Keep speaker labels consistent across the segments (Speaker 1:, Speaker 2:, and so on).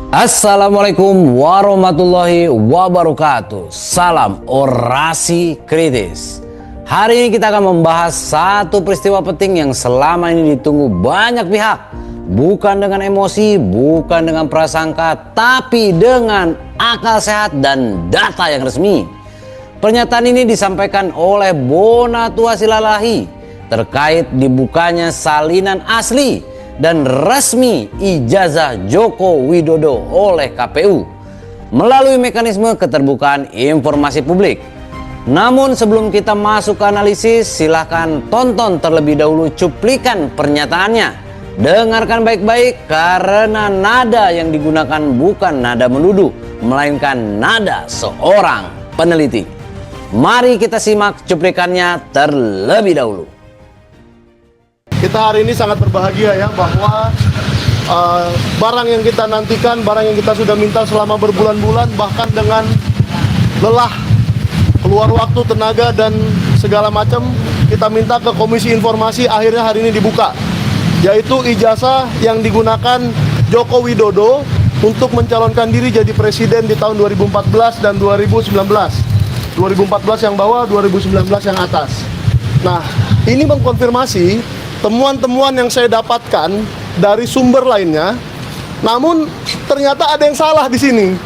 Speaker 1: Assalamualaikum warahmatullahi wabarakatuh. Salam orasi kritis. Hari ini kita akan membahas satu peristiwa penting yang selama ini ditunggu banyak pihak. Bukan dengan emosi, bukan dengan prasangka, tapi dengan akal sehat dan data yang resmi. Pernyataan ini disampaikan oleh Bonatua Silalahi terkait dibukanya salinan asli dan resmi ijazah Joko Widodo oleh KPU melalui mekanisme keterbukaan informasi publik. Namun sebelum kita masuk ke analisis, silahkan tonton terlebih dahulu cuplikan pernyataannya. Dengarkan baik-baik karena nada yang digunakan bukan nada menuduh, melainkan nada seorang peneliti. Mari kita simak cuplikannya terlebih dahulu.
Speaker 2: Kita hari ini sangat berbahagia ya bahwa barang yang kita nantikan, barang yang kita sudah minta selama berbulan-bulan, bahkan dengan lelah, keluar waktu, tenaga, dan segala macam, kita minta ke Komisi Informasi, akhirnya hari ini dibuka, yaitu ijazah yang digunakan Joko Widodo untuk mencalonkan diri jadi presiden di tahun 2014 dan 2019. 2014 yang bawah, 2019 yang atas. Nah, ini mengkonfirmasi temuan-temuan yang saya dapatkan dari sumber lainnya, namun ternyata ada yang salah di sini.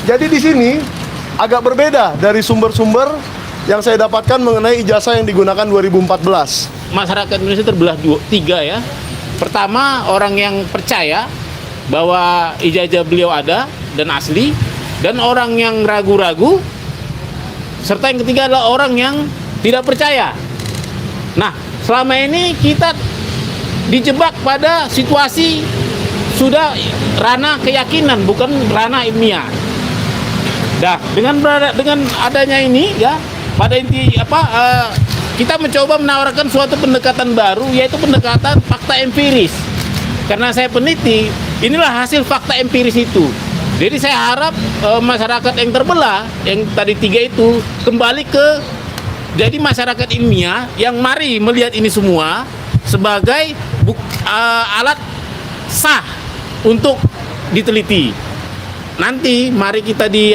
Speaker 2: Jadi di sini agak berbeda dari sumber-sumber yang saya dapatkan mengenai ijazah yang digunakan 2014.
Speaker 3: Masyarakat Indonesia terbelah tiga ya. Pertama, orang yang percaya bahwa ijazah beliau ada dan asli, dan orang yang ragu-ragu, serta yang ketiga adalah orang yang tidak percaya. Nah, selama ini kita dijebak pada situasi sudah ranah keyakinan, bukan ranah ilmiah. Nah, dengan adanya ini ya, pada inti kita mencoba menawarkan suatu pendekatan baru, yaitu pendekatan fakta empiris. Karena saya peneliti, inilah hasil fakta empiris itu. Jadi saya harap masyarakat yang terbelah, yang tadi tiga itu, kembali ke jadi masyarakat ilmiah yang mari melihat ini semua sebagai alat sah untuk diteliti. Nanti mari kita di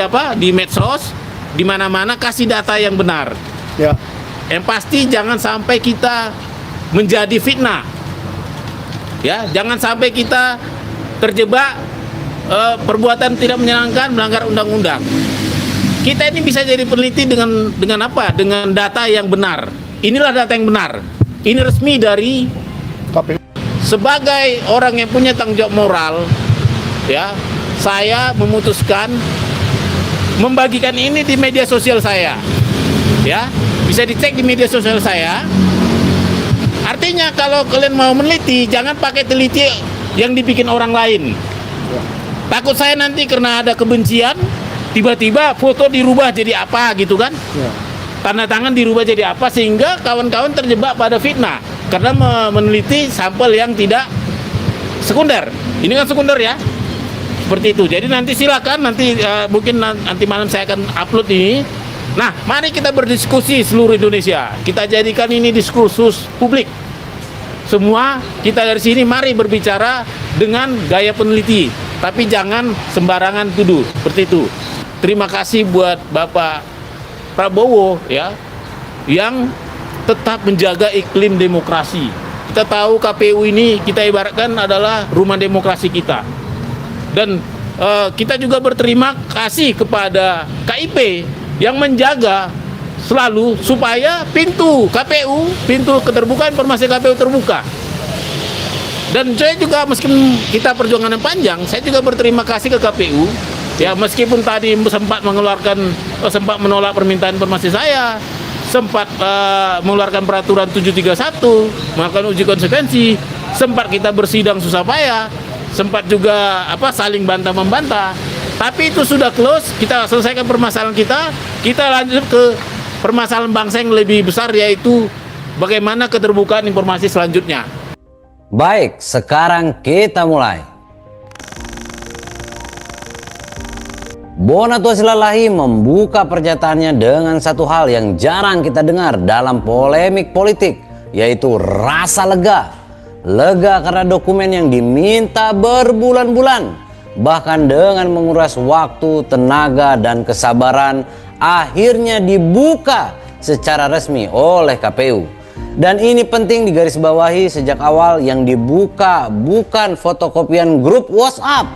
Speaker 3: medsos, di mana-mana kasih data yang benar.
Speaker 2: Ya.
Speaker 3: Yang pasti jangan sampai kita menjadi fitnah. Ya, jangan sampai kita terjebak perbuatan tidak menyenangkan, melanggar undang-undang. Kita ini bisa jadi peneliti dengan apa? Dengan data yang benar. Inilah data yang benar. Ini resmi dari
Speaker 2: KPU.
Speaker 3: Sebagai orang yang punya tanggung jawab moral, ya, saya memutuskan membagikan ini di media sosial saya. Ya, bisa dicek di media sosial saya. Artinya kalau kalian mau meneliti, jangan pakai teliti yang dibikin orang lain. Takut saya nanti karena ada kebencian, tiba-tiba foto dirubah jadi apa gitu kan? Ya. Tanda tangan dirubah jadi apa sehingga kawan-kawan terjebak pada fitnah karena meneliti sampel yang tidak sekunder. Ini kan sekunder ya, seperti itu. Jadi nanti silakan mungkin nanti malam saya akan upload ini. Nah, mari kita berdiskusi seluruh Indonesia. Kita jadikan ini diskursus publik. Semua kita dari sini mari berbicara dengan gaya peneliti, tapi jangan sembarangan tuduh seperti itu. Terima kasih buat Bapak Prabowo ya, yang tetap menjaga iklim demokrasi. Kita tahu KPU ini kita ibaratkan adalah rumah demokrasi kita. Dan kita juga berterima kasih kepada KIP yang menjaga selalu supaya pintu KPU, pintu keterbukaan informasi KPU terbuka. Dan saya juga meskipun kita perjuangan yang panjang, saya juga berterima kasih ke KPU. Ya, meskipun tadi sempat menolak permintaan informasi saya, sempat mengeluarkan peraturan 731, melakukan uji konsekuensi, sempat kita bersidang susah payah, sempat juga saling bantah-membantah. Tapi itu sudah close, kita selesaikan permasalahan kita lanjut ke permasalahan bangsa yang lebih besar, yaitu bagaimana keterbukaan informasi selanjutnya.
Speaker 1: Baik, sekarang kita mulai. Bonatua Silalahi membuka pernyataannya dengan satu hal yang jarang kita dengar dalam polemik politik, yaitu rasa lega. Lega karena dokumen yang diminta berbulan-bulan bahkan dengan menguras waktu, tenaga, dan kesabaran, akhirnya dibuka secara resmi oleh KPU. Dan ini penting digarisbawahi sejak awal, yang dibuka bukan fotokopian grup WhatsApp,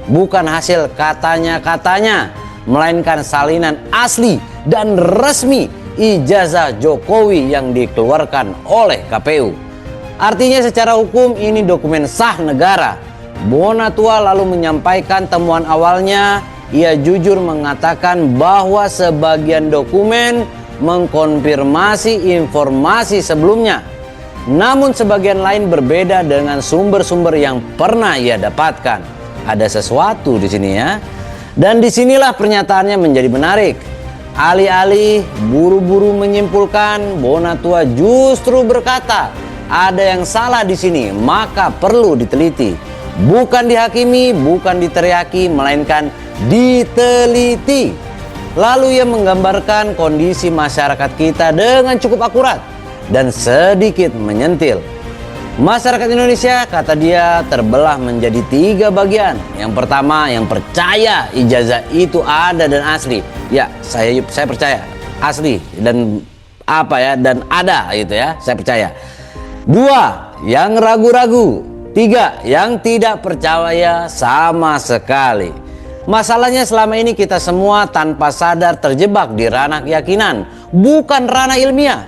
Speaker 1: bukan hasil katanya-katanya, melainkan salinan asli dan resmi ijazah Jokowi yang dikeluarkan oleh KPU. Artinya secara hukum ini dokumen sah negara. Bonatua lalu menyampaikan temuan awalnya. Ia jujur mengatakan bahwa sebagian dokumen mengkonfirmasi informasi sebelumnya, namun sebagian lain berbeda dengan sumber-sumber yang pernah ia dapatkan. Ada sesuatu di sini ya. Dan disinilah pernyataannya menjadi menarik. Alih-alih buru-buru menyimpulkan, Bonatua justru berkata, ada yang salah di sini, maka perlu diteliti. Bukan dihakimi, bukan diteriaki, melainkan diteliti. Lalu ia menggambarkan kondisi masyarakat kita dengan cukup akurat dan sedikit menyentil. Masyarakat Indonesia, kata dia, terbelah menjadi 3 bagian. Yang pertama, yang percaya ijazah itu ada dan asli. Ya, saya percaya asli dan dan ada gitu ya, saya percaya. 2, yang ragu-ragu. 3, yang tidak percaya sama sekali. Masalahnya selama ini kita semua tanpa sadar terjebak di ranah keyakinan, bukan ranah ilmiah.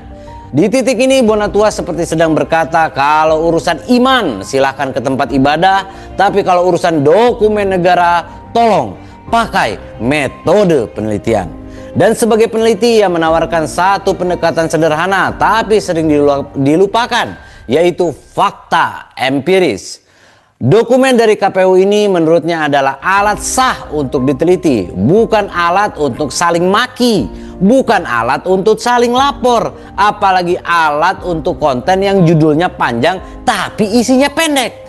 Speaker 1: Di titik ini Bonatua seperti sedang berkata, kalau urusan iman silahkan ke tempat ibadah, tapi kalau urusan dokumen negara tolong pakai metode penelitian. Dan sebagai peneliti ia menawarkan satu pendekatan sederhana tapi sering dilupakan, yaitu fakta empiris. Dokumen dari KPU ini menurutnya adalah alat sah untuk diteliti, bukan alat untuk saling maki, bukan alat untuk saling lapor, apalagi alat untuk konten yang judulnya panjang tapi isinya pendek.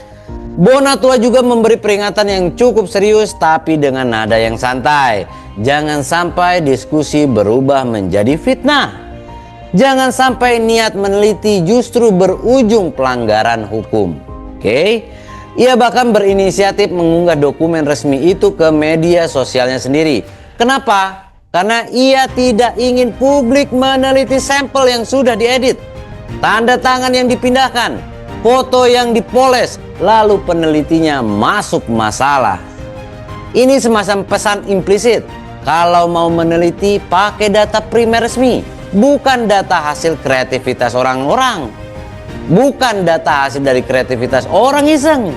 Speaker 1: Bonatua juga memberi peringatan yang cukup serius tapi dengan nada yang santai. Jangan sampai diskusi berubah menjadi fitnah. Jangan sampai niat meneliti justru berujung pelanggaran hukum. Oke? Ia bahkan berinisiatif mengunggah dokumen resmi itu ke media sosialnya sendiri. Kenapa? Karena ia tidak ingin publik meneliti sampel yang sudah diedit, tanda tangan yang dipindahkan, foto yang dipoles, lalu penelitinya masuk masalah. Ini semacam pesan implisit. Kalau mau meneliti, pakai data primer resmi, bukan data hasil kreativitas orang-orang. Bukan data hasil dari kreativitas orang iseng.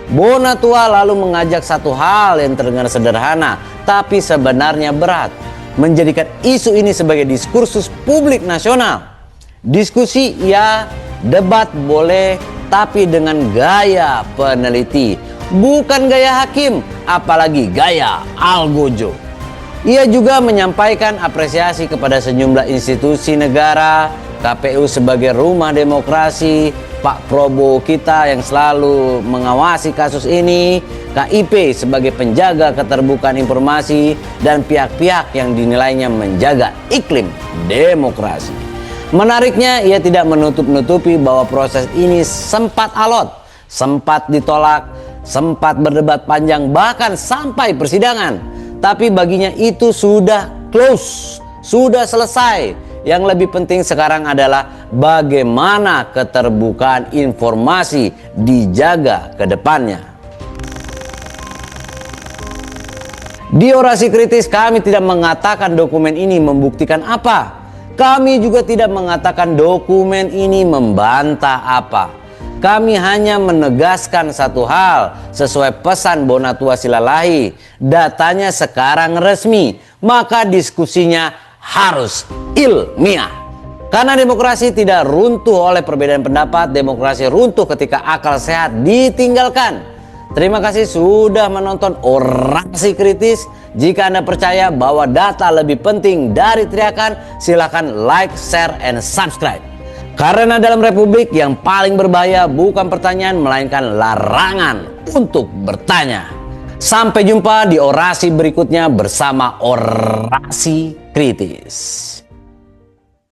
Speaker 1: Bonatua lalu mengajak satu hal yang terdengar sederhana, tapi sebenarnya berat. Menjadikan isu ini sebagai diskursus publik nasional. Diskusi ya, debat boleh, tapi dengan gaya peneliti. Bukan gaya hakim, apalagi gaya algojo. Ia juga menyampaikan apresiasi kepada sejumlah institusi negara, KPU sebagai rumah demokrasi, Pak Prabowo kita yang selalu mengawasi kasus ini, KIP sebagai penjaga keterbukaan informasi, dan pihak-pihak yang dinilainya menjaga iklim demokrasi. Menariknya, ia tidak menutup-nutupi bahwa proses ini sempat alot, sempat ditolak, sempat berdebat panjang, bahkan sampai persidangan. Tapi baginya itu sudah close, sudah selesai. Yang lebih penting sekarang adalah bagaimana keterbukaan informasi dijaga ke depannya. Di orasi kritis kami tidak mengatakan dokumen ini membuktikan apa. Kami juga tidak mengatakan dokumen ini membantah apa. Kami hanya menegaskan satu hal sesuai pesan Bonatua Silalahi. Datanya sekarang resmi, maka diskusinya harus ilmiah. Karena demokrasi tidak runtuh oleh perbedaan pendapat, demokrasi runtuh ketika akal sehat ditinggalkan. Terima kasih sudah menonton Orasi Kritis. Jika Anda percaya bahwa data lebih penting dari teriakan, silakan like, share, and subscribe. Karena dalam republik yang paling berbahaya bukan pertanyaan, melainkan larangan untuk bertanya. Sampai jumpa di orasi berikutnya bersama Orasi Kritis.